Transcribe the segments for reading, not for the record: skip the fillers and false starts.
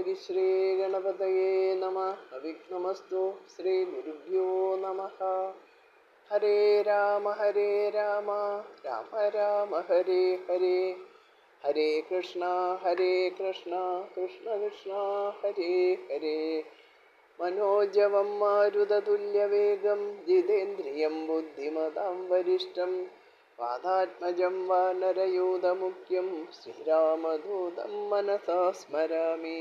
ഹരിശ്രീ ഗണപതയേ നമഃ. അവിഘ്നമസ്തു. ശ്രീ ഗുരുഭ്യോ നമഃ. ഹരേ രാമ രാമ രാമ ഹരേ ഹരേ. ഹരേ കൃഷ്ണ കൃഷ്ണ കൃഷ്ണ ഹരേ ഹരേ. മനോജവം മാരുതതുല്യവേഗം ജിതേന്ദ്രിയം ബുദ്ധിമതാം വരിഷ്ഠം വാതാത്മജം വാനരയൂഥമുഖ്യം ശ്രീരാമദൂതം മനസാ സ്മരാമി.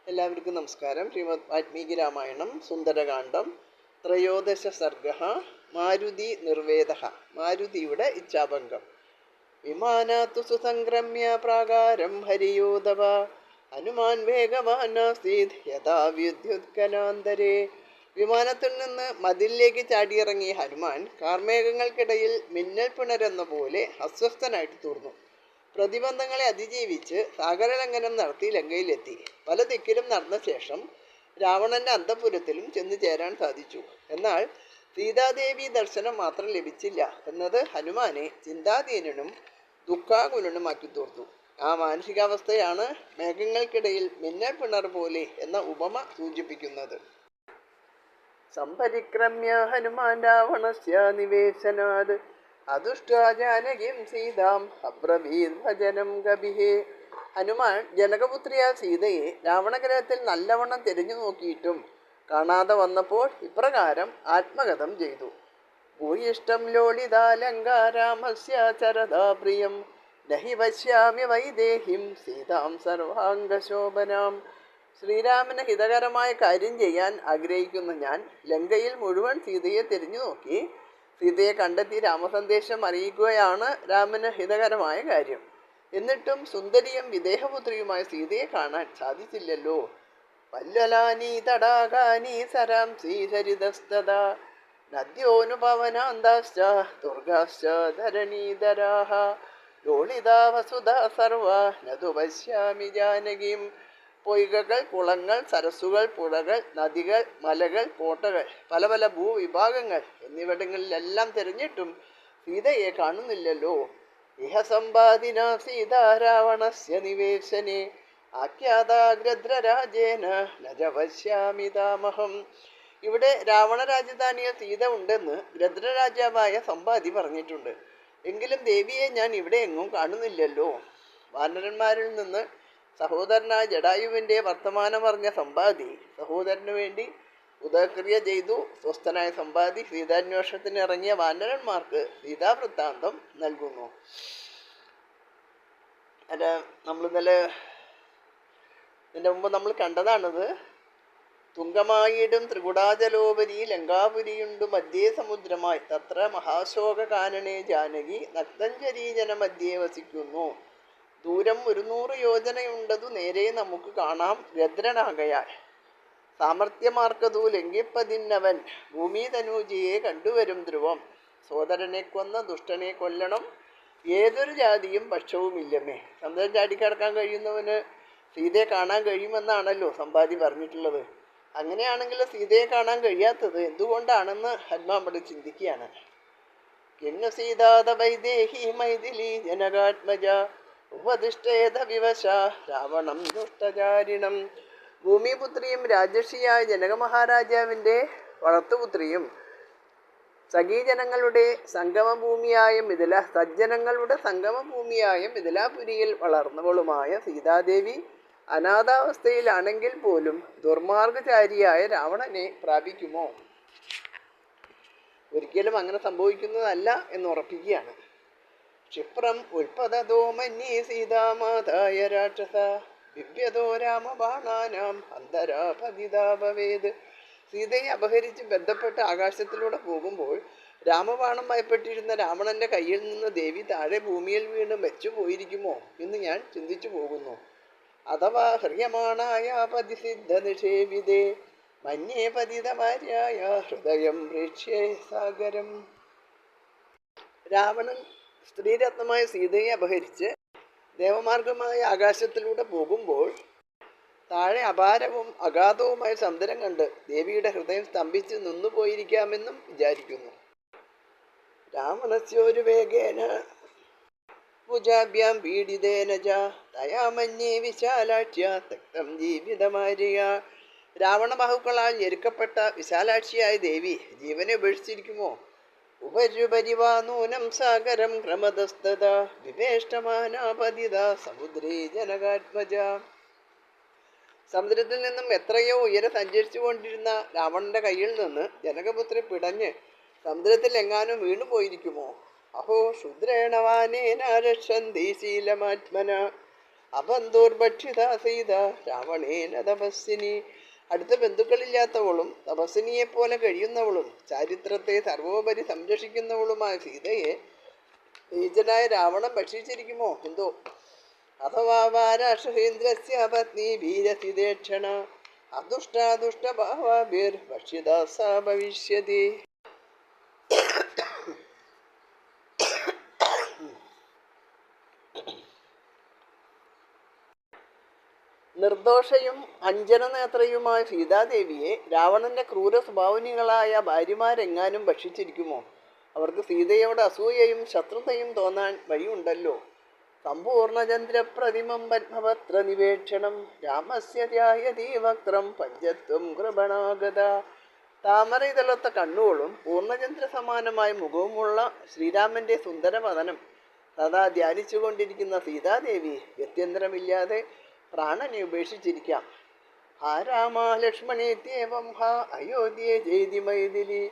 എല്ലാവർക്കും നമസ്കാരം. ശ്രീമദ് വാൽമീകി രാമായണം സുന്ദരകാന്ഡം ത്രയോദശ സർഗഃ. മാരുതി നിർവേദഃ. മാരുതിയുടെ ഇച്ഛാഭംഗം. വിമാനാത്തു സുസംക്രമ്യ പ്രാകാരം ഹരിയൂഥവ ഹനുമാൻ വേഗവാനാസീത് യഥാ വിദ്യുത്കലാന്തരേ. വിമാനത്തിൽ നിന്ന് മതിലിലേക്ക് ചാടിയിറങ്ങിയ ഹനുമാൻ കാർമേഘങ്ങൾക്കിടയിൽ മിന്നൽ പിണരെന്ന പോലെ അസ്വസ്ഥനായിട്ട് തീർന്നു. പ്രതിബന്ധങ്ങളെ അതിജീവിച്ച് സാഗരലംഘനം നടത്തി ലങ്കയിലെത്തി. പല ദിക്കിലും നടന്ന ശേഷം രാവണന്റെ അന്തഃപുരത്തിലും ചെന്നു ചേരാൻ സാധിച്ചു. എന്നാൽ സീതാദേവി ദർശനം മാത്രം ലഭിച്ചില്ല എന്നത് ഹനുമാനെ ചിന്താധീനനും ദുഃഖാകുലനുമാക്കി തീർത്തു. ആ മാനസികാവസ്ഥയാണ് മേഘങ്ങൾക്കിടയിൽ മിന്നൽ പിണർ പോലെ എന്ന ഉപമ സൂചിപ്പിക്കുന്നത്. സംപരിക്രമ്യ ഹനുമാൻ രാവണസ്യ നിവേശനാത് അതുഷ്ടാ ജാനകിം സീതാം അബ്രവീത് ഭജനം ഗഭിഹേ. ഹനുമാൻ ജനകപുത്രിയായ സീതയെ രാവണഗ്രഹത്തിൽ നല്ലവണ്ണം തിരഞ്ഞു നോക്കിയിട്ടും കാണാതെ വന്നപ്പോൾ ഇപ്രകാരം ആത്മകഥം ചെയ്തു. ഭൂയിഷ്ടം ലോളിതാലങ്കാരാമസ്യ ചരദാ പ്രിയം നഹി വശ്യാമി വൈദേഹിം സീതാം സർവാംഗശോഭനാം. ശ്രീരാമന് ഹിതകരമായ കാര്യം ചെയ്യാൻ ആഗ്രഹിക്കുന്ന ഞാൻ ലങ്കയിൽ മുഴുവൻ സീതയെ തിരിഞ്ഞു നോക്കി. സീതയെ കണ്ടെത്തി രാമസന്ദേശം അറിയിക്കുകയാണ് രാമന് ഹിതകരമായ കാര്യം. എന്നിട്ടും സുന്ദരിയും വിദേഹപുത്രിയുമായ സീതയെ കാണാൻ സാധിച്ചില്ലല്ലോ. വല്ലലാനി തടാകാനി സരാംസി സരിതസ്തദാ നദ്യോനുപവനാന്താശ്ച ദുർഗാശ്ച ധരണീധരാഃ ലോളിതാ വസുധാ സർവാ നതു പശ്യാമി ജാനകിം. പൊയ്കകൾ, കുളങ്ങൾ, സരസ്സുകൾ, പുഴകൾ, നദികൾ, മലകൾ, കോട്ടകൾ, പല പല ഭൂവിഭാഗങ്ങൾ എന്നിവിടങ്ങളിലെല്ലാം തിരഞ്ഞിട്ടും സീതയെ കാണുന്നില്ലല്ലോ. ഇഹ സമ്പാദിന സീതാ രാവണസ്യ നിവേശനെ ആഖ്യാതാഗ്രദ്രരാജേന നജവശ്യാമിതാമഹം. ഇവിടെ രാവണ രാജധാനിയിൽ സീത ഉണ്ടെന്ന് ഗ്രദ്രരാജാവായ സമ്പാദി പറഞ്ഞിട്ടുണ്ട്. എങ്കിലും ദേവിയെ ഞാൻ ഇവിടെ എങ്ങും കാണുന്നില്ലല്ലോ. വാനരന്മാരിൽ നിന്ന് സഹോദരനായ ജടായുവിൻ്റെ വർത്തമാനം പറഞ്ഞ സമ്പാദി സഹോദരന് വേണ്ടി ഉദയക്രിയ ചെയ്തു. സ്വസ്ഥനായ സമ്പാദി സീതാന്വേഷണത്തിന് ഇറങ്ങിയ വാനരന്മാർക്ക് സീതാവൃത്താന്തം നൽകുന്നു. ഇതിൻ്റെ മുമ്പ് നമ്മൾ കണ്ടതാണത്. തുങ്കമായിടും ത്രികുടാചലോപരി ലങ്കാപുരിയുണ്ടു മധ്യേ സമുദ്രമായി തത്ര മഹാശോകകാനനെ ജാനകി നക്തഞ്ചരീജന മധ്യേ വസിക്കുന്നു. ദൂരം 100 യോജനയുണ്ടതു നേരെ നമുക്ക് കാണാം ഗദ്രനാകയാൽ. സാമർത്ഥ്യമാർക്കതു ലംഘിപ്പതിന്നവൻ ഭൂമി തനൂജിയെ കണ്ടുവരും ധ്രുവം. സോദരനെ കൊന്ന ദുഷ്ടനെ കൊല്ലണം ഏതൊരു ജാതിയും പക്ഷവുമില്ലമേ. സമുദ്രം ചാടിക്കടക്കാൻ കഴിയുന്നവന് സീതയെ കാണാൻ കഴിയുമെന്നാണല്ലോ സമ്പാദി പറഞ്ഞിട്ടുള്ളത്. അങ്ങനെയാണെങ്കിൽ സീതയെ കാണാൻ കഴിയാത്തത് എന്തുകൊണ്ടാണെന്ന് ഹനുമാൻ ഇവിടെ ചിന്തിക്കുകയാണ്. എന്നു സീതാത വൈദേഹി മൈഥിലി ജനകാത്മജ ഉപദിഷ്ടേത വിവശ രാവണം ദുഷ്ടചാരിണം. ഭൂമിപുത്രിയും രാജർഷിയായ ജനക മഹാരാജാവിൻ്റെ വളർത്തുപുത്രിയും സഖീജനങ്ങളുടെ സംഗമഭൂമിയായ സജ്ജനങ്ങളുടെ സംഗമഭൂമിയായ മിഥിലാപുരിയിൽ വളർന്നവളുമായ സീതാദേവി അനാഥാവസ്ഥയിലാണെങ്കിൽ പോലും ദുർമാർഗചാരിയായ രാവണനെ പ്രാപിക്കുമോ? ഒരിക്കലും അങ്ങനെ സംഭവിക്കുന്നതല്ല എന്ന് ഉറപ്പിക്കുകയാണ്. ക്ഷിപ്രം ഉൽപ്പതോ മന്യേ സീതാമാതായ രാക്ഷസ ദിവ്യതോ രാമബാണാനാം അന്തരാപതിതാ ഭവേത്. സീതയെ അപഹരിച്ച് ബന്ധപ്പെട്ട് ആകാശത്തിലൂടെ പോകുമ്പോൾ രാമബാണം ഭയപ്പെട്ടിരുന്ന രാവണന്റെ കയ്യിൽ നിന്ന് ദേവി താഴെ ഭൂമിയിൽ വീണ് വെച്ചു പോയിരിക്കുമോ എന്ന് ഞാൻ ചിന്തിച്ചു പോകുന്നു. അഥവാ ഹ്രിയമാണായ പതിസിദ്ധ നിഷേവിതേ മന്യേ പതിതഭാര്യായ ഹൃദയം പ്രേക്ഷ്യേ സാഗരം. രാവണൻ സ്ത്രീരത്നമായ സീതയെ അപഹരിച്ച് ദേവമാർഗമായ ആകാശത്തിലൂടെ പോകുമ്പോൾ താഴെ അപാരവും അഗാധവുമായ സമുദ്രം കണ്ട് ദേവിയുടെ ഹൃദയം സ്തംഭിച്ച് നിന്നുപോയിരിക്കാമെന്നും വിചാരിക്കുന്നു. രാവണസ്യോരു വേഗേന ഭുജാഭ്യാം പീഡിതേന ച തയാ മന്യേ വിശാലാക്ഷ്യ തക്തം ജീവിതമാര്യ. രാവണ ബാഹുക്കളാൽ ഞെരുക്കപ്പെട്ട വിശാലാക്ഷിയായ ദേവി ജീവനെ ഉപേക്ഷിച്ചിരിക്കുമോ? ഉപര്യുപരിവാ നൂനം സാഗരം ക്രമതസ്തത വിവേഷ്ടമാനാപതിത സമുദ്രേ ജനകാത്മജ. സമുദ്രത്തിൽ നിന്നും എത്രയോ ഉയരെ സഞ്ചരിച്ചു കൊണ്ടിരുന്ന രാവണന്റെ കയ്യിൽ നിന്ന് ജനകപുത്രി പിടഞ്ഞ് സമുദ്രത്തിൽ എങ്ങാനും വീണുപോയിരിക്കുമോ? അഹോ ശുദ്രേണവാനേന രക്ഷന്തി ശീലമാത്മന അബന്ധൂർഭക്ഷിത സീത രാവണേന തപസ്സിനി. അടുത്ത ബന്ധുക്കളില്ലാത്തവളും തപസ്സിനിയെപ്പോലെ കഴിയുന്നവളും ചാരിത്രത്തെ സർവോപരി സംരക്ഷിക്കുന്നവളുമായ സീതയെ നീചനായ രാവണൻ ഭക്ഷിച്ചിരിക്കുമോ എന്തോ? അഥവാ വാരാഷേന്ദ്രസ്യ പത്നി വീരസിതേക്ഷണ അദുഷ്ടാദുഷ്ടഭാവാഭിർ ഭക്ഷിത സ ഭവിഷ്യതി. നിർദോഷയും അഞ്ജനനേത്രയുമായ സീതാദേവിയെ രാവണന്റെ ക്രൂര സ്വഭാവനികളായ ഭാര്യമാരെങ്ങാനും ഭക്ഷിച്ചിരിക്കുമോ? അവർക്ക് സീതയോട് അസൂയയും ശത്രുതയും തോന്നാൻ വഴിയുണ്ടല്ലോ. സമ്പൂർണചന്ദ്രപ്രതിമം പത്മപത്ര നിവേക്ഷണം രാമസ്യ ധ്യായതി വക്രം പഞ്ചത്വം കൃപണാഗത. താമര ഇതളൊത്ത കണ്ണുകളും പൂർണ്ണചന്ദ്ര സമാനമായ മുഖവുമുള്ള ശ്രീരാമന്റെ സുന്ദരവദനം സദാ ധ്യാനിച്ചുകൊണ്ടിരിക്കുന്ന സീതാദേവി ഗത്യന്തരമില്ലാതെ പ്രാണനെ ഉപേക്ഷിച്ചിരിക്കാം. ഹാ രാമ ലക്ഷ്മണേത്യേവം ഹാ അയോധ്യേ ജയിതി മൈഥിലി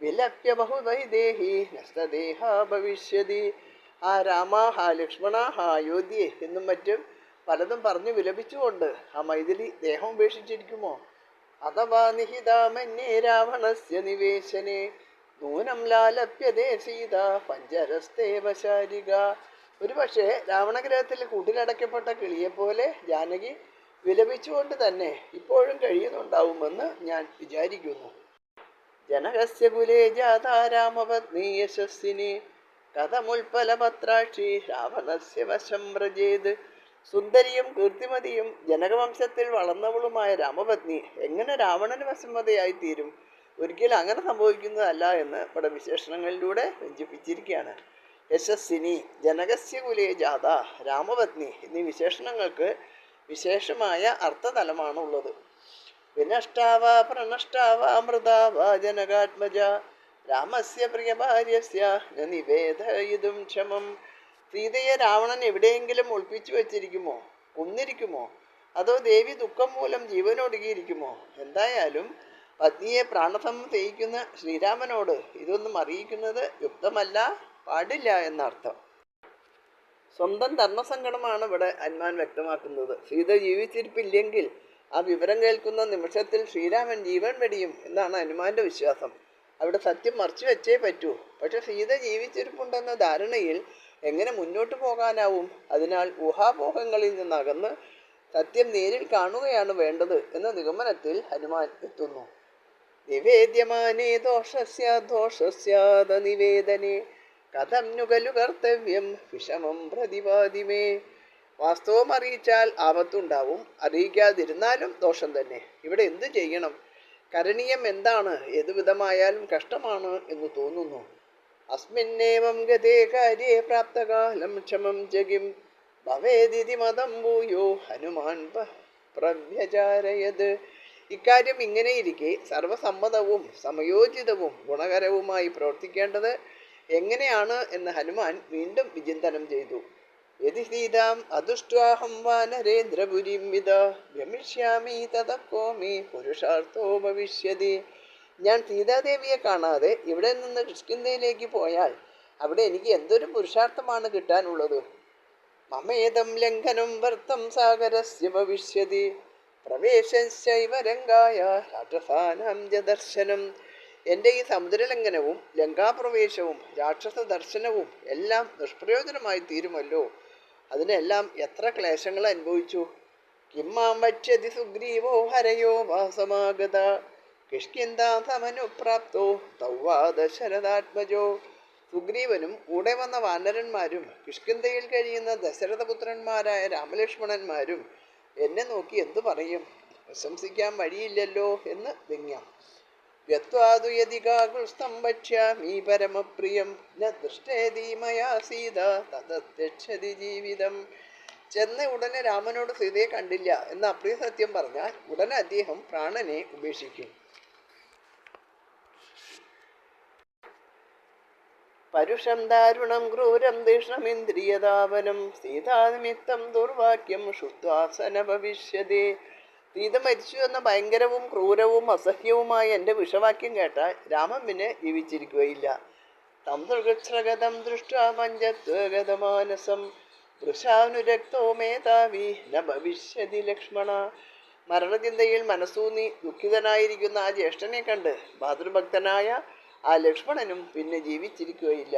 വിലപ്യ ബഹുവൈദേഹി നഷ്ടദേഹ ഭവിഷ്യതി. ആ രാമ, ഹാ ലക്ഷ്മണ, ഹാ അയോധ്യേ എന്നും മറ്റും പലതും പറഞ്ഞു വിലപിച്ചുകൊണ്ട് ആ മൈഥിലി ദേഹം ഉപേക്ഷിച്ചിരിക്കുമോ? അഥവാ നിഹിതാമന്യേ രാവണസ്യ നിവേശനെ നൂനം ലാലപ്യതേ സീത പഞ്ചരസ്തേവശാരിക. ഒരു പക്ഷേ രാവണഗ്രഹത്തിൽ കൂട്ടിലടക്കപ്പെട്ട കിളിയെപ്പോലെ ജാനകി വിലപിച്ചുകൊണ്ട് തന്നെ ഇപ്പോഴും കഴിയുന്നുണ്ടാവുമെന്ന് ഞാൻ വിചാരിക്കുന്നു. ജനകസ്യ കുലേ ജാതാ രാമപത്നി യശസ്വിനി കഥമുൽപ്പലപത്രാക്ഷി രാവണസ്യ വശം വ്രജേത്. സുന്ദരിയും കീർത്തിമതിയും ജനകവംശത്തിൽ വളർന്നവളുമായ രാമപത്നി എങ്ങനെ രാവണന് വശംവദയായി തീരും? ഒരിക്കലും അങ്ങനെ സംഭവിക്കുന്നതല്ല എന്ന് ഇവിടെ വിശേഷണങ്ങളിലൂടെ വ്യഞ്ജിപ്പിച്ചിരിക്കുകയാണ്. യശസ്വിനി, ജനകസ്യ കുലേ ജാത, രാമപത്നി എന്നീ വിശേഷണങ്ങൾക്ക് വിശേഷമായ അർത്ഥതലമാണുള്ളത്. വിനഷ്ടാവ പ്രണഷ്ടാവ മൃതാവ ജനകാത്മജ രാമസ്യ പ്രിയഭാര്യസ്യ ന നിവേദയിതും ക്ഷമം. സീതയെ രാവണൻ എവിടെയെങ്കിലും ഒളിപ്പിച്ചു വച്ചിരിക്കുമോ? കൊന്നിരിക്കുമോ? അതോ ദേവി ദുഃഖം മൂലം ജീവനൊടുങ്ങിയിരിക്കുമോ? എന്തായാലും പത്നിയെ പ്രാണസമം ചെയ്യിക്കുന്ന ശ്രീരാമനോട് ഇതൊന്നും അറിയിക്കുന്നത് യുക്തമല്ല, പാടില്ല എന്നർത്ഥം. സ്വന്തം ധർമ്മസങ്കടമാണ് ഇവിടെ ഹനുമാൻ വ്യക്തമാക്കുന്നത്. സീത ജീവിച്ചിരിപ്പില്ലെങ്കിൽ ആ വിവരം കേൾക്കുന്ന നിമിഷത്തിൽ ശ്രീരാമൻ ജീവൻ വെടിയും എന്നാണ് ഹനുമാന്റെ വിശ്വാസം. അവിടെ സത്യം മറച്ചു വെച്ചേ പറ്റൂ. പക്ഷെ സീത ജീവിച്ചിരിപ്പുണ്ടെന്ന ധാരണയിൽ എങ്ങനെ മുന്നോട്ട് പോകാനാവും? അതിനാൽ ഊഹാപോഹങ്ങളിൽ നിന്നകന്ന് സത്യം നേരിൽ കാണുകയാണ് വേണ്ടത് എന്ന നിഗമനത്തിൽ ഹനുമാൻ എത്തുന്നു. നിവേദ്യമാനേ ദോഷസ്യ ദോഷസ്യാദ നിവേദനേ കഥം നുകലു കർത്തവ്യം വിഷമം പ്രതിപാദിമേ. വാസ്തവം അറിയിച്ചാൽ ആപത്തുണ്ടാവും, അറിയിക്കാതിരുന്നാലും ദോഷം തന്നെ. ഇവിടെ എന്തു ചെയ്യണം? കരണീയം എന്താണ്? ഏതു വിധമായാലും കഷ്ടമാണ് എന്ന് തോന്നുന്നു. അസ്മിന്നേവം ഗതേ കാര്യേ പ്രാപ്തകാലം ക്ഷമം ജഗിം ഭവേദിതി മതം ഭൂയോ ഹനുമാൻ പ്രവ്യചാരയത്. ഇക്കാര്യം ഇങ്ങനെയിരിക്കെ സർവസമ്മതവും സമയോചിതവും ഗുണകരവുമായി പ്രവർത്തിക്കേണ്ടത് എങ്ങനെയാണ് എന്ന് ഹനുമാൻ വീണ്ടും വിചിന്തനം ചെയ്തു. യതി സീതാം അദുഷ്ട്വാഹം വാനരേന്ദ്രപുരീം വിദ ഗമിഷ്യാമി തതക്കോ മേ പുരുഷാർത്ഥോ ഭവിഷ്യതി. ഞാൻ സീതാദേവിയെ കാണാതെ ഇവിടെ നിന്ന് കിഷ്കിന്ധയിലേക്ക് പോയാൽ അവിടെ എനിക്ക് എന്തൊരു പുരുഷാർത്ഥമാണ് കിട്ടാനുള്ളത്? മമേദം ലംഘനം വർത്തം സാഗരസ്യ ഭവിഷ്യതി പ്രവേശൈവ രംഗായ രാക്ഷസാനാം ദർശനം. എൻ്റെ ഈ സമുദ്രലംഘനവും ലങ്കാപ്രവേശവും രാക്ഷസ ദർശനവും എല്ലാം നിഷ്പ്രയോജനമായി തീരുമല്ലോ. അതിനെല്ലാം എത്ര ക്ലേശങ്ങൾ അനുഭവിച്ചു. കിമ്മാം വക്ഷ്യതി സുഗ്രീവോ ഹരയോ വാസമാഗത കിഷ്കിന്ധാസമനുപ്രാപ്തോ തൗവാ ദശരഥാത്മജോ. സുഗ്രീവനും കൂടെ വന്ന വാനരന്മാരും കിഷ്കിന്ധയിൽ കഴിയുന്ന ദശരഥപുത്രന്മാരായ രാമലക്ഷ്മണന്മാരും എന്നെ നോക്കി എന്തു പറയും? പ്രശംസിക്കാൻ വഴിയില്ലല്ലോ എന്ന് വ്യംഗ്യം. വ്യത്വാതു യതി കാകുൽസ്ഥം ഭക്ഷ്യാമി പരമപ്രിയം ന ദൃഷ്ടേതി മയാ സീത തദത്യക്ഷതി ജീവിതം. ചെന്ന ഉടനെ രാമനോട് സീതയെ കണ്ടില്ല എന്ന് അപ്രിയ സത്യം പറഞ്ഞാൽ ഉടനെ അദ്ദേഹം പ്രാണനെ ഉപേക്ഷിക്കും. പരുഷം ദാരുണം ക്രൂരം തീഷ്ണമിന്ദ്രിയതാപനം സീതാനിമിത്തം ദുർവാക്യം ശ്രുത്വാസന ഭവിഷ്യതേ. സീത മരിച്ചു എന്ന ഭയങ്കരവും ക്രൂരവും അസഹ്യവുമായ എൻ്റെ വിഷവാക്യം കേട്ടാൽ രാമൻ പിന്നെ ജീവിച്ചിരിക്കുകയില്ല. തം ദൃഗതം ദൃഷ്ട പഞ്ചത്വഗതമാനസം വൃഷാനുരക്തോ മേധാവി ന ഭവിഷ്യതി ലക്ഷ്മണ. മരണചിന്തയിൽ മനസ്സൂന്നി ദുഃഖിതനായിരിക്കുന്ന ആ ജ്യേഷ്ഠനെ കണ്ട് മാതൃഭക്തനായ ആ ലക്ഷ്മണനും പിന്നെ ജീവിച്ചിരിക്കുകയില്ല.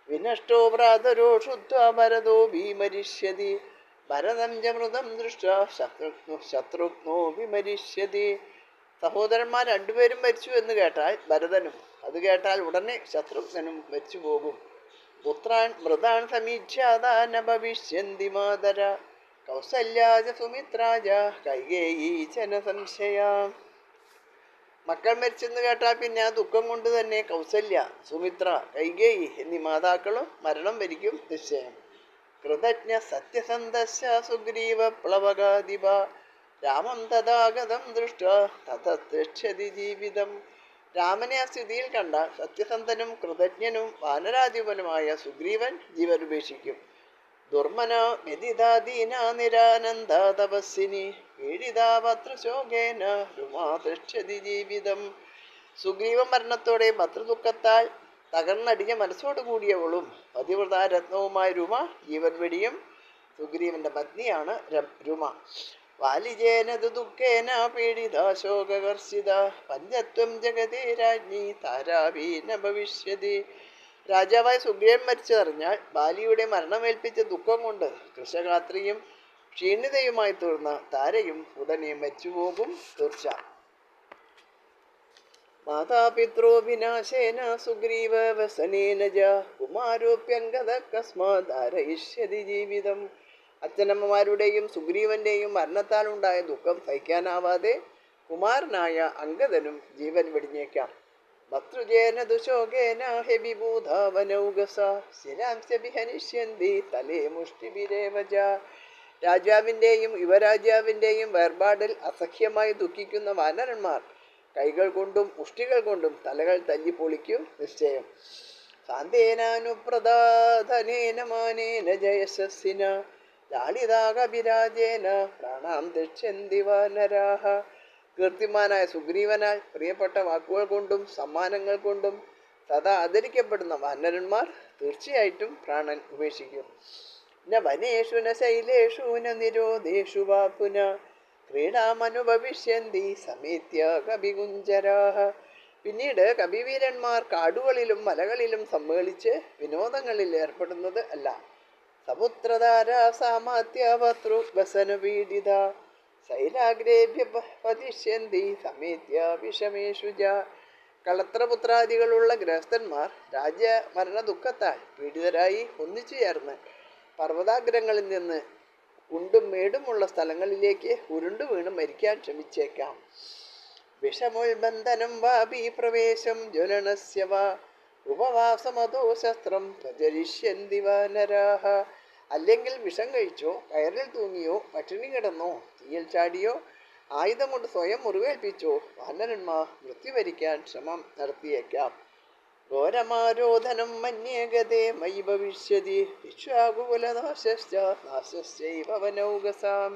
വിനഷ്ടോ ഭ്രാതരോ ക്ഷുത്വാ ഭരതോ വിമരിഷ്യതി ഭരതം ജമൃതം ദൃഷ്ട ശത്രുഘ്നോ വിമരിഷ്യതി. സഹോദരന്മാർ രണ്ടുപേരും മരിച്ചു എന്ന് കേട്ടാൽ ഭരതനും, അത് കേട്ടാൽ ഉടനെ ശത്രുഘ്നനും മരിച്ചു പോകും. പുത്രാൻ മൃതാൻ സമീക്ഷാദാന ഭവിഷ്യന്തി മാതര കൗസല്യാജ സുമിത്രാജ കൈകേയീ ചന സംശയ. മക്കൾ മരിച്ചെന്ന് കേട്ടാൽ പിന്നെ ആ ദുഃഖം കൊണ്ട് തന്നെ കൗസല്യ, സുമിത്ര, കൈകേയി എന്നീ മാതാക്കളും മരണം വരിക്കും നിശ്ചയം. കൃതജ്ഞ സത്യസന്ധസ്യ സുഗ്രീവ പ്ലവകാദിവ രാമം തഥാഗതം ദൃഷ്ട തതത്യക്ഷതി ജീവിതം. രാമനെ ആ സ്ഥിതിയിൽ കണ്ട സത്യസന്ധനും കൃതജ്ഞനും വാനരാധിപനുമായ സുഗ്രീവൻ ജീവനുപേക്ഷിക്കും. ദുർമന വ്യതിദാദീന നിരാനന്ദ തപസ്സിനി പീഡിതാപത്രശോകേന രുമാതൃക്ഷതി ജീവിതം. സുഗ്രീവ മരണത്തോടെ ഭർത്തൃദുഃഖത്താൽ തകർന്നടിഞ്ഞ മനസ്സോടുകൂടിയവളും പതിവ്രതാരത്നവുമായ രുമ ജീവൻ വെടിയും. സുഗ്രീവന്റെ പത്നിയാണ് രുമ. വാലിജേന ദുഃഖേന പീഡിത ശോകകർഷിത പഞ്ചത്വം ജഗതേ രാജ്ഞി താരാവീന ഭവിഷ്യതി. രാജാവായ സുഗ്രീവൻ മരിച്ചതറിഞ്ഞാൽ ബാലിയുടെ മരണമേൽപ്പിച്ച ദുഃഖം കൊണ്ട് കൃഷഗാത്രിയും ക്ഷീണിതയുമായി തീർന്ന താരയും ഉടനെ മരിച്ചുപോകും തീർച്ച. മാതാപിത്രോ വിനാശേന സുഗ്രീവ വസനേന ജ കുമാരോപ്യംഗത കസ്മാദാരയിഷ്യതി ജീവിതം. അച്ഛനമ്മമാരുടെയും സുഗ്രീവന്റെയും മരണത്താൽ ഉണ്ടായ ദുഃഖം സഹിക്കാനാവാതെ കുമാരനായ അംഗദനും ജീവൻ വെടിഞ്ഞേക്കാം. ഭർതൃജേന ദുശോകേന ഹെബിഭൂധാവനൗഗസ ശിരാംശഭിഹനിഷ്യന്തി തലേ മുഷ്ടിഭിരേവജ. രാജാവിൻ്റെയും യുവരാജാവിൻ്റെയും വേർപാടിൽ അസഹ്യമായി ദുഃഖിക്കുന്ന വാനരന്മാർ കൈകൾ കൊണ്ടും മുഷ്ടികൾ കൊണ്ടും തലകൾ തല്ലിപ്പൊളിക്കും നിശ്ചയം. സാന്തേനാനുപ്രദാധനേന മാനേന ജയശസ്സിന ലാളിതാകഭിരാജേന പ്രാണാം ദക്ഷന്തി വാനരാഹ. കീർത്തിമാനായ സുഗ്രീവനാൽ പ്രിയപ്പെട്ട വാക്കുകൾ കൊണ്ടും സമ്മാനങ്ങൾ കൊണ്ടും സദാ ആദരിക്കപ്പെടുന്ന വാനരന്മാർ തീർച്ചയായിട്ടും പ്രാണൻ ഉപേക്ഷിക്കും. ന വനേഷു ന ശൈലേഷു ന നിരോധേഷു വാ പുന ക്രീഡാമനുഭവിഷ്യന്തി സമേത്യ കവികുഞ്ചരാഹ. പിന്നീട് കവിവീരന്മാർ കാടുകളിലും മലകളിലും സമ്മേളിച്ച് വിനോദങ്ങളിൽ ഏർപ്പെടുന്നത് അല്ല. സമുദ്രധാര സാമാത്യ ഭർതൃവസനപീഡിത ശൈലാഗ്രേഭ്യ പതിഷ്യന്തി സമേത്യ വിഷമേഷു ജ. കളത്രപുത്രാദികളുള്ള ഗൃഹസ്ഥന്മാർ രാജ്യമരണ ദുഃഖത്താൽ പീഡിതരായി ഒന്നിച്ചു ചേർന്ന് പർവ്വതാഗ്രങ്ങളിൽ നിന്ന് കുണ്ടും മേടുമുള്ള സ്ഥലങ്ങളിലേക്ക് ഉരുണ്ടു വീണ് മരിക്കാൻ ശ്രമിച്ചേക്കാം. വിഷമുൽബന്ധനം വാപി പ്രവേശം ജ്വലനസ്യ വാ ഉപവാസമതോ ശസ്ത്രം പ്രചരിഷ്യന്തി വാനരാഹ. അല്ലെങ്കിൽ വിഷം കഴിച്ചോ കയറിൽ തൂങ്ങിയോ പട്ടിണി കിടന്നോ തീയിൽ ചാടിയോ ആയുധം കൊണ്ട് സ്വയം മുറിവേൽപ്പിച്ചോ വാനരന്മാർ മൃത്യു വരിക്കാൻ ശ്രമം നടത്തിയേക്കാം. ഘോരമാരോധനം മന്യേഗതേ മയി ഭവിഷ്യതി വിശ്വാകുലനാശശ്ചൈവനൗഗസാം.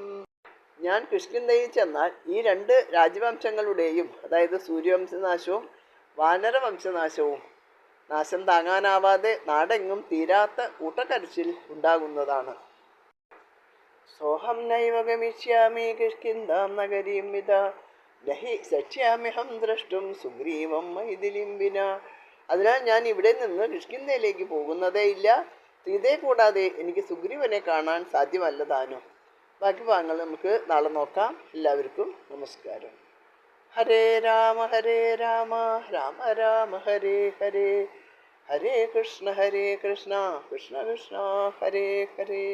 ഞാൻ കിഷ്കിന്ധയിൽ ചെന്നാൽ ഈ രണ്ട് രാജവംശങ്ങളുടെയും, അതായത് സൂര്യവംശനാശവും വാനരവംശനാശവും നാശം താങ്ങാനാവാതെ നാടെങ്ങും തീരാത്ത കൂട്ടക്കരച്ചിൽ ഉണ്ടാകുന്നതാണ്. സോഹം നൈവ ഗമിഷ്യാമി കിഷ്കിന്ധാം നഗരീം വിദാ നഹി സക്ഷ്യാമ്യഹം ദ്രഷ്ടും സുഗ്രീവം മൈഥിലിം വിനാ. അതിനാൽ ഞാൻ ഇവിടെ നിന്ന് കിഷ്കിന്ധയിലേക്ക് പോകുന്നതേ ഇല്ല. സീതയെ കൂടാതെ എനിക്ക് സുഗ്രീവനെ കാണാൻ സാധ്യമല്ലതാനും. ബാക്കി ഭാഗങ്ങൾ നമുക്ക് നാളെ നോക്കാം. എല്ലാവർക്കും നമസ്കാരം. ഹരേ രാമ രാമ രാമ ഹരേ ഹരേ, ഹരേ കൃഷ്ണ കൃഷ്ണ കൃഷ്ണ ഹരേ ഹരേ.